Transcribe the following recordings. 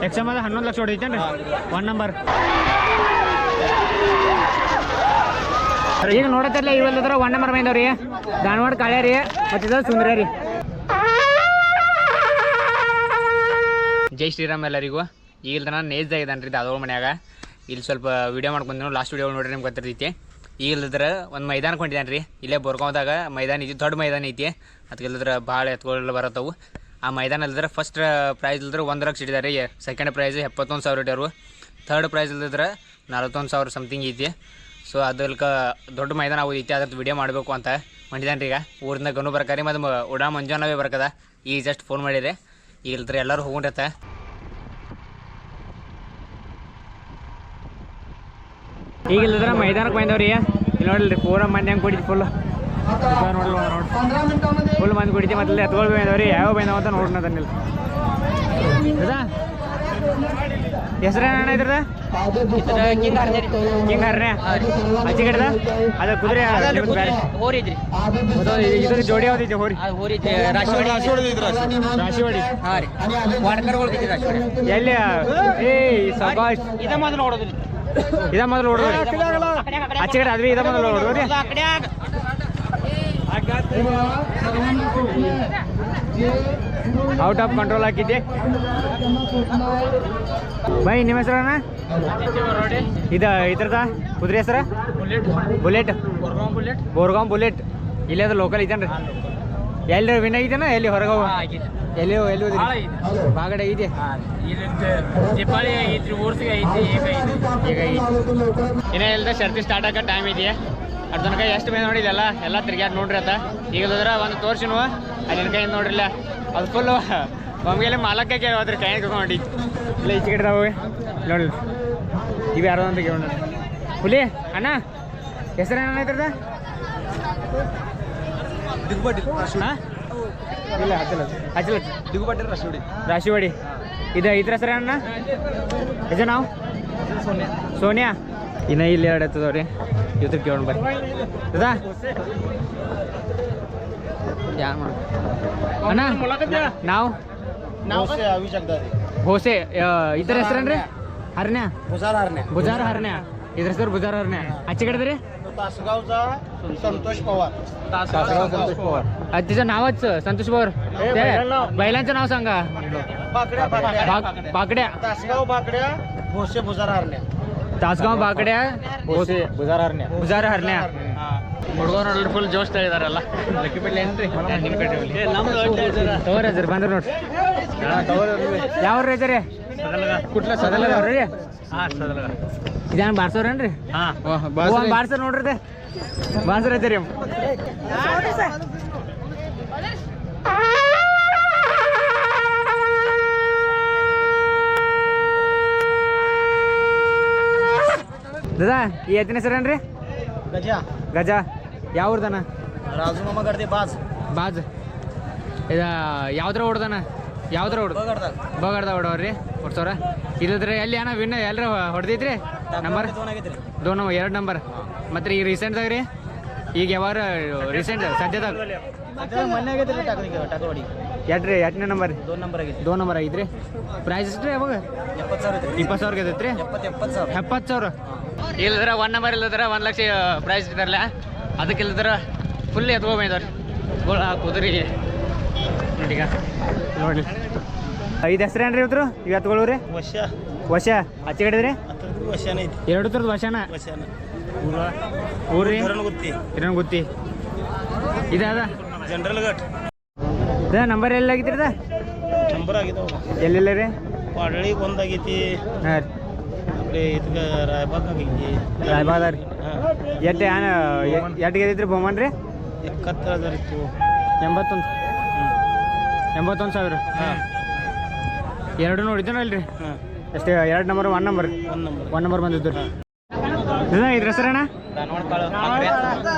Exam ಅದ 11 lakh ಹೊಡಿತೇನ್ರಿ 1 number. ಈಗ ನೋಡತ್ತಿರಲ್ಲ ಇವೆಲ್ಲದ್ರ 1 number ಬಂದವ್ರಿ. Dharwad Kale ರೀ ಮತ್ತು ಸುಂದರ ರೀ. ಜೈ ಶ್ರೀರಾಮ್ ಎಲ್ಲರಿಗೂ. ಈಗ ನಾನು ನೇಜ್ದಾಗ ಇದ್ದಾನೆ ರೀ ದಾದೋಳ ಮನ್ಯಾಗ. ಇಲ್ಲಿ ಸ್ವಲ್ಪ ವೀಡಿಯೋ ಮಾಡ್ಕೊಂಡ್ರು. ಲಾಸ್ಟ್ ವೀಡಿಯೋ ನೋಡ್ರಿ ನಿಮ್ಗೆ ಗೊತ್ತಿರ್ತೈತಿ. ಈಗ ಇಲ್ಲದ್ರ ಒಂದು ಮೈದಾನಕ್ಕೆ ಹೊಂಟಿದ್ದಾನೆ ರೀ. ಇಲ್ಲೇ ಬೋರ್ಗಾಂವ್ದಾಗ ಮೈದಾನ ಐತಿ, ದೊಡ್ಡ ಮೈದಾನ ಐತಿ. ಅದಕ್ಕೆ ಇಲ್ಲದ್ರ ಭಾಳ ಎತ್ಕೊಳ್ಳ ಬರತ್ತವು. ಆ ಮೈದಾನ ಇಲ್ಲದ್ರೆ ಫಸ್ಟ್ ಪ್ರೈಸ್ ಇಲ್ಲದ್ರೆ 1 ಲಕ್ಷ ಇಟ್ಟಿದ್ದಾರೆ ರೀ. Second prize 71,000 ಇಟ್ಟಾರು. ಥರ್ಡ್ ಪ್ರೈಸ್ ಇಲ್ಲದ್ರೆ 41,000 ಸಮಥಿಂಗ್ ಐತಿ. ಸೊ ಅದಕ್ಕೆ ದೊಡ್ಡ ಮೈದಾನ ಆಗೋದೈತಿ. ಅದ್ರದ್ದು ವೀಡಿಯೋ ಮಾಡಬೇಕು ಅಂತ ಹೊಂಟಿದ್ದಾನೆ ರೀ. ಈಗ ಊರಿಂದ ಗನು ಬರ್ಕಾರಿ ಮತ್ತು ಉಡಾ ಮಂಜಾನವೇ ಬರ್ಕದ. ಈಗ ಜಸ್ಟ್ ಫೋನ್ ಮಾಡಿರಿ. ಈಗ ಇಲ್ದ್ರೆ ಎಲ್ಲರೂ ಹೋಗ್ಕೊಂಡಿರತ್ತೆ. ಈಗ ಇಲ್ಲದ್ರ ಮೈದಾನಕ್ಕೆ ಬಂದವ್ರಿ. ಇಲ್ಲಿ ನೋಡಿಲ್ರಿ ಪೂರ ಮಂದಿ ಹೆಂಗೆ ಕುಡಿತಿ ಫುಲ್ ನೋಡಲ್ಲ ನೋಡಿ ಫುಲ್ ಮಂದಿ ಕುಡಿತಿ. ಮತ್ತೆ ಎತ್ಕೊಳ್ ಬಂದವ್ರಿ. ಯಾವ ಬಂದವ ಅಂತ ನೋಡೋಣ ತನ್ನಿಲ್ಲ. ಹೌದಾ ಹೆಸ್ರೇನ ಇದ್ರದ ಹಿಂಗೆ ಹರ್ನೆ ಅಚ್ಚಿ ಕಡೆದ ಅದ ಕುದುರೆ ಇದ್ರ ಜೋಡಿ ಯಾವ್ದೈತಿ ಹೋರಿ ರಾಶಿವಾಡಿ. ಹಾಂ ರೀ ಎಲ್ಲಿ ಏ ಸಬಾಷ್ ಇದ ಮೊದಲು ನೋಡೋದ್ರಿ. ಇದ ಮೊದಲು ನೋಡೋದ್ರಿ ಅಚ್ಚಿ ಕಡೆ ಅದ್ವಿ. ಇದ ಮೊದಲು ನೋಡೋದ್ರಿ. ಔಟ್ ಆಫ್ ಕಂಟ್ರೋಲ್ ಹಾಕಿದ್ದೆ ಬೈ. ನಿಮ್ಮ ಹೆಸರಣ್ಣ? ಇದ್ರದ ಕುದುರೆ ಹೆಸರ ಬುಲೆಟ್. ಬೋರ್ಗಾಂವ್ ಬುಲೆಟ್. ಇಲ್ಲೇ ಅದು ಲೋಕಲ್ ಐತೇನ್ರಿ? ಎಲ್ಲಿ ವಿನ್ ಆಗಿದ್ದೇನ? ಎಲ್ಲಿ ಹೊರಗೆ ಎಲ್ಲಿ ಬಾಗಡೆ ಐತಿ. ಈಗ ಇನ್ನ ಇಲ್ದ ಶರ್ತಿ ಸ್ಟಾರ್ಟ್ ಆಗ ಟೈಮ್ ಐತಿ. ಅದ್ರ ತನಕ ಎಷ್ಟು ಮೇಲೆ ನೋಡಿದೆಲ್ಲ ಎಲ್ಲ ತಿರ್ಗ್ಯಾಟ್ ನೋಡ್ರಿ ಅತ್ತ. ಈಗ ಒಂದು ತೋರ್ಸಿನವ ಅಲ್ಲಿ ಕೈ ನೋಡ್ರಿಲ್ಲ ಅದು ಫುಲ್ ಒಮ್ಮೆಲೆ ಮಾಲಕ್ಕೆ ಹೋದ್ರಿ ಕೈ ಕರ್ಕೊಂಡು ಇಲ್ಲ ಈಚೆ ಕಡೆದಾವೆ ನೋಡ್ರಿ. ಇವು ಯಾರೋ ಅಂತ ಕೇಳೋಣ. ಹುಲಿ ಅಣ್ಣ ಹೆಸರೇನ ಐತ್ರದ? ಹಾಂ ಇಲ್ಲ ಹಚ್ಚಲ ದಿಗುಬಾಟಿ ರಾಶಿವಾಡಿ. ಇದು ಇದ್ರ ಹೆಸರ ಅಣ್ಣ? ಹೆಜ ನಾವು ಸೋನಿಯಾ. ಇನ್ನ ಇಲ್ಲಿ 2 ಎತ್ತದವ್ರಿ. ಇವತ್ತು ಕೇಳೋಣ ಬರ್ರಿ. ಅದಾ ಯಾರು ಮಾಡ ಅಣ್ಣ? ನಾವು ಭೋಸೆ. ಇದ್ರ ಹೆಸರೇನ್ರಿ? ಹರ್ನ್ಯಾ ಬುಜಾರ ಹರ್ನ್ಯಾ. ಇದ್ರ ಹೆಸರು ಬುಜಾರ ಹರ್ನ್ಯಾ. ಆಚೆ ಕಡೆದ್ರಿ संतोष पवार. तिचं नावच संतोष पवार. बैलांचं नाव सांगा. बाकड्या तासगाव बाकड्या भोसे बुजारा हरण्या. तासगाव बाकड्या भोसे बुजाರ ಹರ್ನ್ಯಾ. ಹುಡುಗರು ನೋಡ್ರಿ ಫುಲ್ ಜೋಶ್ತಾ ಇದಾರಲ್ಲ. ಲಕ್ಕಿ ಬಿಡ್ಲಿ ಏನ್ರಿ ನಿಮ್ಮ ಕಡೆ ತಗೋರಿ ಸರ್ ಬಂದ್ರೆ ನೋಡ್ರಿ. ಯಾವ ರೈತರಿ? ಕುಟ್ಲ ಸದಲಗವ್ರಿ. ಹಾಂ ಸದಲಗ. ಇದೇನು ಬಾರ್ಸೋರೇನ್ರಿ? ಹಾಂ ಬಾರ್ಸರ್ ನೋಡ್ರಿ. ಬಾರ್ಸರ್ ಐತೆ ರೀ. ದಾದಾ ಈ ಎತ್ತಿನ ಹೆಸರೇನ್ರಿ? ಗಜ. ಯಾವ್ದನ? ರಾಜು ಮಾಮ ಗಡ್ದೆ ಬಾಜ್. ಇದು ಯಾವ್ದ್ರ ಹೊಡ್ದಾನ? ಯಾವ್ದ್ರ ಬಗಡ್ದ ಹೊಡವ್ರಿ ಹೊಡ್ಸೋರ. ಇಲ್ಲದ್ರೆ ಎಲ್ಲಿ ಅಣ್ಣ ವಿನ್ ಎಲ್ಲರ ಹೊಡೆದೈತ್ರಿ? Number 2 number. ಮತ್ತು ಈಗ ರೀಸೆಂಟ್ದಾಗ ರೀ ಈಗ ಯಾವಾರ ರೀಸೆಂಟ್ ಸದ್ಯದಾಗ ಎಟ್ರಿ 8ನೇ ನಂಬರ್ 2 ನಂಬರ್ ಆಗಿದ್ರಿ. ಪ್ರೈಸ್ ಎಷ್ಟು ರೀ? ಯಾವಾಗ 20,000 ಗೆದ್ದೈತ್ರಿ? 70,000. ಇಲ್ಲದ್ರ 1 ನಂಬರ್ ಇಲ್ಲದ್ರ 1 ಲಕ್ಷ ಪ್ರೈಸ್ ಇದ್ದಾರಲ್ಲ. ಅದಕ್ಕೆ ಇಲ್ಲದ್ರ ಫುಲ್ ಎತ್ಕೊಂಬೈದವ್ರಿ ಕುದುರೆ ನೋಡೀಗ ನೋಡಿ. 5 ಹೆಸ್ರೇನ್ರಿ ಇವತ್ತು ಇವು ಎತ್ಕೊಳ್ಳೋರಿ? ವಶ ಆಚೆ ಕಡೆದ್ರಿ? 2 ಥರದ ವಶನ ಊರ್ರಿ ಇರೋನ್ ಗುತ್ತಿ. ಇದಾದ ಜನರಲ್ ಘಟ್ ನಂಬರ್ ಎಲ್ಲಿ ಆಗಿದ್ರಿ? ನಂಬರ್ ಆಗಿದಾವ ಎಲ್ಲೆಲ್ಲ ರೀ? ಪಾಡಳಿ ಒಂದಾಗೈತಿ. ಹಾಂ ರೀ ಇದಕ್ಕೆ ರಾಯಬಾಗ್ ಆಗೈತಿ. ರಾಯಬಾಗ ರೀ. ಎಷ್ಟು ಎಷ್ಟು ಗೆದ್ದೈತ್ರಿ ಬಹುಮಾನ ರೀ? 71,000 ಇತ್ತು. 81,000. ಹಾಂ 2 ನೋಡಿದ್ದೇನಲ್ರಿ? ಹಾಂ ಅಷ್ಟೇ. 2 ನಂಬರ್ 1 ನಂಬರ್ 1 ನಂಬರ್ ಬಂದಿದ್ದು ರೀ. ಇದ್ರ ಹೆಸರೇನ?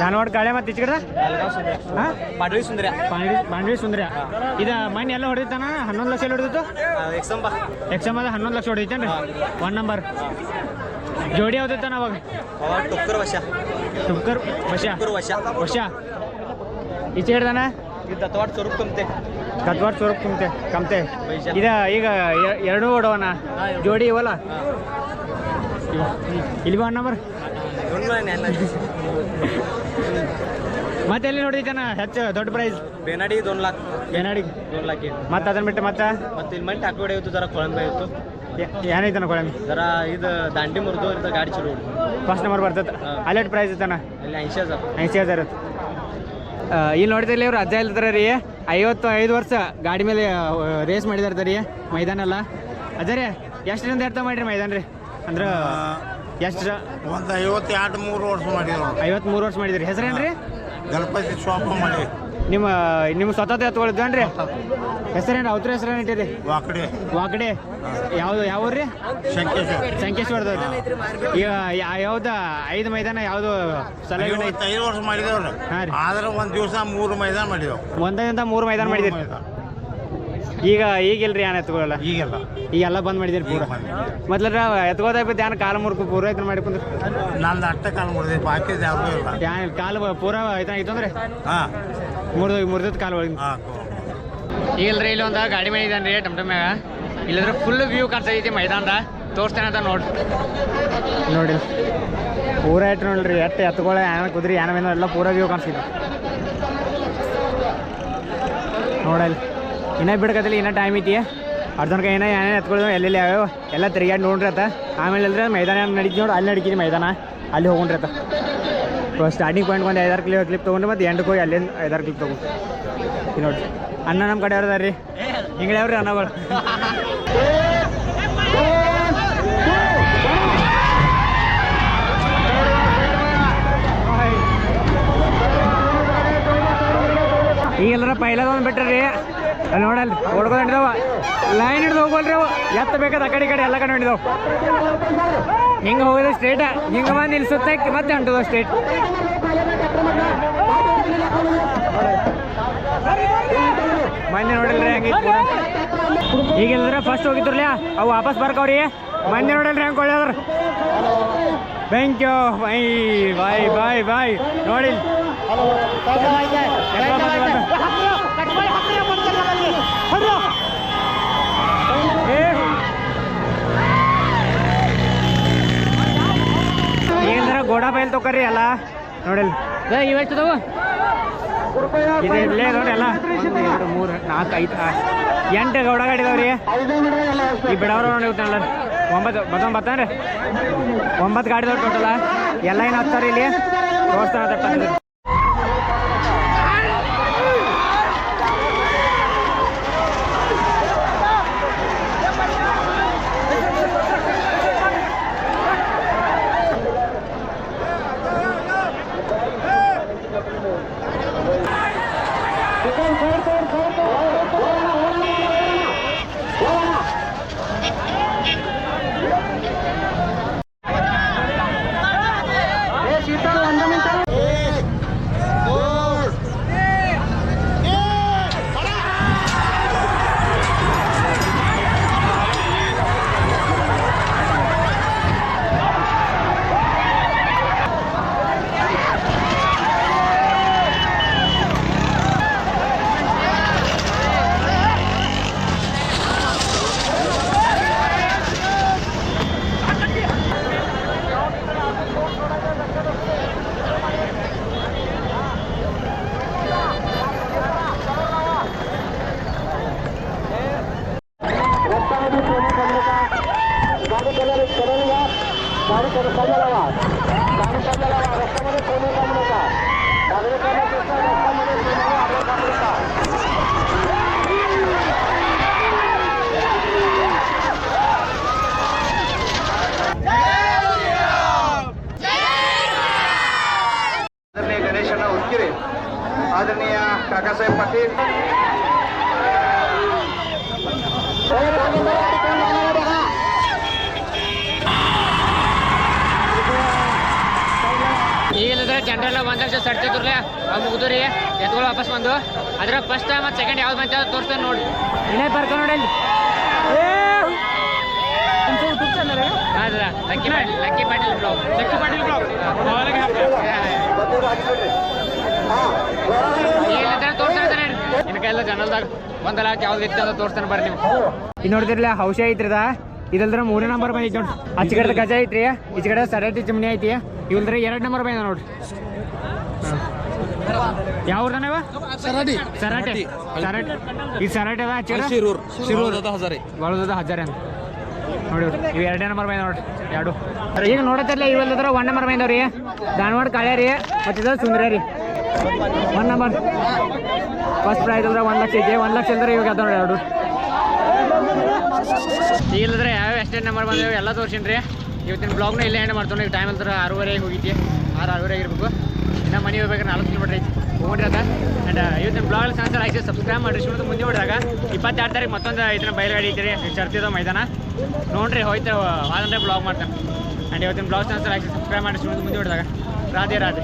ಧಾನವಾಡ ಕಾಳೆ. ಮತ್ತು ಈಚೆ ಕಡೆ ಪಾಡಳಿ ಸುಂದರ. ಇದು ಮಣ್ಣು ಎಲ್ಲ ಹೊಡೆದಿತ್ತಾನ? 11 ಲಕ್ಷ ಎಲ್ಲಿ ಹೊಡೆದಿತ್ತು? ಎಕ್ಸಾಮ್ ಅದ 11 ಲಕ್ಷ ಹೊಡೆದಿತ್ತೇನ್ರಿ 1 ನಂಬರ್. ಜೋಡಿ ಯಾವ್ದೈತಾನ ಅವಾಗ? ಟುಕ್ಕರ್ ವಶ ಈಚೆ ಹಿಡ್ದಾನ? ದತ್ತವಾಡ ಸ್ವರೂಪ್ ಕಂತೆ ಕತ್ವಾರ ಸ್ವರೂಪ್ ಕಮ್ತೆ ಇದ ಈಗ ಎರಡೂ ಓಡವನ ಜೋಡಿ ಇವಲ್ಲ ಇಲ್ಲಿ ಬಾ ನಂಬರ್ ಮತ್ತೆ ಎಲ್ಲಿ ನೋಡಿದ್ದಾನ ಹೆಚ್ಚು ದೊಡ್ಡ ಪ್ರೈಸ್ ಬೇನಾಡಿ 2 लाख ಏನಾಡಿ 2 लाख ಮತ್ತೆ ಅದನ್ನ ಬಿಟ್ಟು ಮತ್ತೆ ಇಲ್ಲಿ ಮಂಟಿ ಹಾಕಿ ಹೊಡೆಯಿತು ಜರ ಕೊಳಂಬೆ ಇತ್ತು ಏನೈತನ ಕೊಳಮಿ ಜರ ಇದು ದಾಂಡಿ ಮುರಿದು ಇರ್ತ ಗಾಡಿ ಚಲೋ ಫಸ್ಟ್ ನಂಬರ್ ಬರ್ತದೆ ಅಲ್ಲೆಟ್ ಪ್ರೈಸ್ ಇತ್ತಾನ ಅಲ್ಲಿ 80,000 80,000 ಇರುತ್ತೆ ಇಲ್ಲಿ ನೋಡಿದಲ್ಲಿ ಇವ್ರು ಅಜ್ಜ ಇಲ್ದಾರ ರೀ 55 ವರ್ಷ ಗಾಡಿ ಮೇಲೆ ರೇಸ್ ಮಾಡಿದಾರೆ ರೀ ಮೈದಾನ ಎಲ್ಲ ಅಜ್ಜ ರೀ ಎಷ್ಟರಿಂದ ಎಡ್ತಾ ಮಾಡಿರಿ ಮೈದಾನ ರೀ ಅಂದ್ರೆ ಎಷ್ಟು ಒಂದು 52-53 ವರ್ಷ ಮಾಡಿದ್ರು 53 ವರ್ಷ ಮಾಡಿದ್ರಿ ಹೆಸರೇನ್ರಿ ಗಣಪತಿ ಶಾಪ ಮಾಡಿ ನಿಮ್ಮ ಸ್ವತಃ ಎತ್ಕೊಳಿದ್ದೇನ್ರಿ ಹೆಸರೇನು ಅವ್ರ ಹೆಸರೇನು ಇಟ್ಟಿರಿ ವಾಕಡೆ ವಾಕಡೆ ಯಾವ್ದು ಯಾವ ರೀ ಸಂಕೇಶ್ವರದವ್ರು ಈಗ ಯಾವ್ದು 5 ಮೈದಾನ ಯಾವುದು ಸಲಹೆ 5 ವರ್ಷ ಮಾಡಿದೇವ್ರಿ ಹಾಂ ರೀ ಆದ್ರೆ ಒಂದು ದಿವಸ 3 ಮೈದಾನ ಮಾಡಿದೆವು ಒಂದರಿಂದ 3 ಮೈದಾನ ಮಾಡಿದಿರಿ ಈಗಿಲ್ರಿ ಏನ್ ಎತ್ಕೊಳ್ಳಲ್ಲ ಈಗೆಲ್ಲ ಬಂದ್ ಮಾಡಿದಿರಿ ಪೂರ ಮೊದ್ಲ ಎತ್ಕೋದಾಗ ಧ್ಯಾನ ಕಾಲ ಮುರ್ಕು ಪೂರ ಇದನ್ನ ಮಾಡಿಕೊಂಡ್ರಿ ನಂದು ಅಟ್ಟ ಕಾಲ ಮುರಿದೆ ಬಾಕಿ ಯಾವ್ದು ಇಲ್ಲ ಕಾಲು ಪೂರ ಐತಂದ್ರೆ ಹಾಂ ಮುರಿದ ಕಾಲು ಒಳಗೆ ಹಾಂ ಈಗಲ್ರಿ ಇಲ್ಲಿ ಒಂದು ಗಾಡಿ ಮಾಡಿದ್ದಾನೆ ರೀ ಟಮ್ಟಮ್ಯಾಗ ಇಲ್ಲಂದ್ರೆ ಫುಲ್ ವ್ಯೂ ಕಾಣಿಸ್ತೈತಿ ಮೈದಾನದ ತೋರಿಸ್ತೇನೆ ಅಂತ ನೋಡಿ ಪೂರ ಇಟ್ಟು ನೋಡ್ರಿ ಎಟ್ಟು ಎತ್ಕೊಳ್ಳೋ ಏನ ಕುದ್ರಿ ಏನೇನೋ ಎಲ್ಲ ಪೂರ ವ್ಯೂ ಕಾಣಿಸ್ತೈತಿ ನೋಡಲ್ಲಿ ಇನ್ನೂ ಬಿಡ್ಕತ್ತಲ್ಲಿ ಇನ್ನೂ ಟೈಮ್ ಐತಿ ಅದ್ರ ತನಕ ಏನೋ ಏನೇನು ಎತ್ಕೊಳ್ಳೋ ಎಲ್ಲೆಲ್ಲಿ ಯಾವ್ಯಾವ ಎಲ್ಲ ತಿರುಗಾಡಿ ನೋಡ್ರಿ ಆತ ಆಮೇಲೆ ಅಲ್ರಿ ಮೈದಾನ ನಡೀತಿ ನೋಡಿ ಅಲ್ಲಿ ನಡೀತಿದ್ವಿ ಮೈದಾನ ಅಲ್ಲಿ ಹೋಗ್ರಿ ಆತ ಸ್ಟಾರ್ಟಿಂಗ್ ಪಾಯಿಂಟ್ ಒಂದು 5-6 ಕ್ಲಿಪ್ ತೊಗೊಂಡು ಮತ್ತೆ ಎಂಟಕ್ಕೆ ಹೋಗಿ ಅಲ್ಲಿಂದ 5-6 ಕ್ಲಿಪ್ ತೊಗೊಂಡು ನೋಡ್ರಿ ಅಣ್ಣ ನಮ್ಮ ಕಡೆ ಅವ್ರದ ರೀ ಹಿಂಗೆ ಯಾವ್ರಿ ಅನ್ನಗಳು ಈಗೆಲ್ಲರ ಪೈಲದ ಒಂದು ಬಿಟ್ರಿ ಅಲ್ಲಿ ನೋಡಲ್ರಿ ಓಡ್ಕೊಂಡ್ರವ ಲೈನ್ ಹಿಡ್ದು ಹೋಗ್ಕೊಳ್ರಿ ಅವು ಎತ್ತ ಬೇಕಾದ ಆ ಕಡೆ ಎಲ್ಲ ಕಡೆ ಹೊಂಟಿದವು ಹಿಂಗೆ ಹೋಗೋದು ಸ್ಟ್ರೇಟ ಹಿಂಗೆ ಬಂದು ಇಲ್ಲಿ ಸುತ್ತ ಮತ್ತೆ ಹೊಂಟದ ಸ್ಟ್ರೇಟ್ ಮೊನ್ನೆ ನೋಡಲ್ರಿ ಹಂಗಿತ್ತು ಪೂರ ಈಗೆಲ್ಲರ ಫಸ್ಟ್ ಹೋಗಿದ್ರಲ್ಲ ಅವು ವಾಪಸ್ ಬರ್ಕವ್ರಿ ಮೊನ್ನೆ ನೋಡಲ್ರಿ ಹಂಗೆ ಕೊಳ್ಳದ್ರ ಥ್ಯಾಂಕ್ ಯು ಬಾಯ್ ನೋಡಿ ಏನಂದ್ರೆ ಗೋಡಾ ಬೈಲ್ ತೊಗೊರಿ ಎಲ್ಲ ನೋಡಿಲ್ಲ ಇವೆಷ್ಟದವು ಇದು ಇಲ್ಲೇ ನೋಡಿ ಎಲ್ಲ 1 2 3 4 5 8 ಗೌಡ ಗಾಡಿ ಇದಾವ್ರಿ ಈ ಬಿಡವ್ರ ನೋಡಿ ಬಿಟ್ಟಲ್ಲ 9 ಬರ್ತಾನ್ರಿ 9 ಗಾಡಿ ಇದಾವ್ ಟೋಟಲ ಎಲ್ಲ ಏನು ಹಚ್ಚಾರ ಇಲ್ಲಿ ತೋರಿಸ್ತಾನ ಗಣೇಶನ ಹುಡುಕಿರಿ ಆದರಣೀಯ ಕಾಕಾ ಸಾಹೇಬ್ ಪಾಟೀಲ್ ಈಗಿಲ್ಲದ್ರೆ ಜನರೆಲ್ಲ 1 ಲಕ್ಷ ಸಡ್ತಿದ್ರಲ್ಲ ಅವು ಮುಗಿದು ರೀ ಎತ್ಗಳು ವಾಪಸ್ ಬಂದು ಅದ್ರ ಫಸ್ಟ್ ಮತ್ತು ಸೆಕೆಂಡ್ ಯಾವ್ದು ಬಂತ ತೋರಿಸ್ತೇನೆ ನೋಡಿ ಇಲ್ಲೇ ಬರ್ಕ ನೋಡಿ ಲಕ್ಕಿ ಪಾಟೀಲ್ ಬ್ಲಾಗ್ ಈಗಿಲ್ಲದ್ರೆ ತೋರಿಸ್ತಾ ಇದ್ದಾರೆ ಇನ್ನು ಎಲ್ಲ ಚಾನಲ್ದಾಗ 1 ಲಾಕ್ ಯಾವ್ದು ಐತಿ ಅಂತ ತೋರಿಸ್ತಾನೆ ಬರ್ರಿ ನೀವು. ಇದು ನೋಡ್ತಿರ್ಲಿಲ್ಲ ಹೌಶ ಐತ್ರಿ ಇದಲ್ದ್ರ 3ನೇ ನಂಬರ್ ಬಂದೈತಿ ನೋಡ್ರಿ. ಆಚೆ ಕಡೆ ಗಜ ಐತ್ರಿ, ಈಚೆ ಕಡೆ ಸರಟಿ ಚಿಮ್ನಿ ಐತಿ. ಇಲ್ದ್ರ 2 ನಂಬರ್ ಬಂದ ನೋಡ್ರಿ. ಯಾವ ಊರ್ದಾನವ? ಸರಾಟಿ. ಈ ಸರಾಟಿ ಅದ ಆಚೆ ಶಿರೂರ್ ಬಳದ ಹಜಾರೆ ಅಂತ ನೋಡಿ. ಇವು 2ನೇ ನಂಬರ್ ಬಂದ ನೋಡ್ರಿ 2. ಈಗ ನೋಡತ್ತಿರ್ಲ ಇವೆಲ್ಲದ್ರ 1 ನಂಬರ್ ಬಂದವ್ರಿ. ಧಾರವಾಡ ಕಾಳ್ಯ ರೀ ಮತ್ತಿದ ಸುಂದರ ರೀ 1 ನಂಬರ್. ಫಸ್ಟ್ ಪ್ರೈಸ್ ಅಂದ್ರೆ 1 ಲಕ್ಷ ಐತಿ. 1 ಲಕ್ಷ ಅಂದ್ರೆ ಇವಾಗ ಅದ ನೋಡಿ 2. ಇಲ್ಲದ್ರೆ ಯಾವ ಎಷ್ಟೇ ನಂಬರ್ ಬಂದೇವೆ ಎಲ್ಲ ತೋರ್ಸಿನಿ ರೀ. ಇವತ್ತಿನ ಬ್ಲಾಗ್ನ ಇಲ್ಲೇ ಎಂಡ್ ಮಾಡ್ತಾನೆ. ಈಗ ಟೈಮ್ ಅಂದ್ರೆ 6:30 ಹೋಗಿದ್ದೆ. 6:30 ಇರಬೇಕು. ಇನ್ನು ಮನೆ ಹೋಗ್ಬೇಕಾದ್ರೆ 4 ಕಿಲೋಮೀಟರ್ ಐತಿ ಹೋಗ್ರಿ ಅದ. ಆ್ಯಂಡ್ ಇವತ್ತಿನ ಬ್ಲಾಗ್ ಚಾನ್ಸಲ್ ಆಯ್ತು ಸಬ್ಸ್ಕ್ರೈಬ್ ಮಾಡಿರಿ. ಸುಮ್ಮನೆ ಮುಂದೆ ಹೊಡ್ದಾಗ 22 ತಾರೀಕು ಮತ್ತೊಂದು ಇದನ್ನ ಬಯಲುಗಾಡಿ ಐತಿ ರೀ. ಚರ್ಚಿದ ಮೈದಾನ ನೋಡ್ರಿ ಹೋಯ್ತು. ಆದ್ರೆ ಬ್ಲಾಗ್ ಮಾಡ್ತಾನೆ. ಆ್ಯಂಡ್ ಇವತ್ತಿನ ಬ್ಲಾಗ್ ಚಾನ್ಸಲ್ ಆಯ್ತು ಸಬ್ಸ್ಕ್ರೈಬ್ ಮಾಡಿ. ಸುಮ್ಮನೆ ಮುಂದೆ ಹೊಡ್ದಾಗ ರಾಧೆ ರಾಧೆ.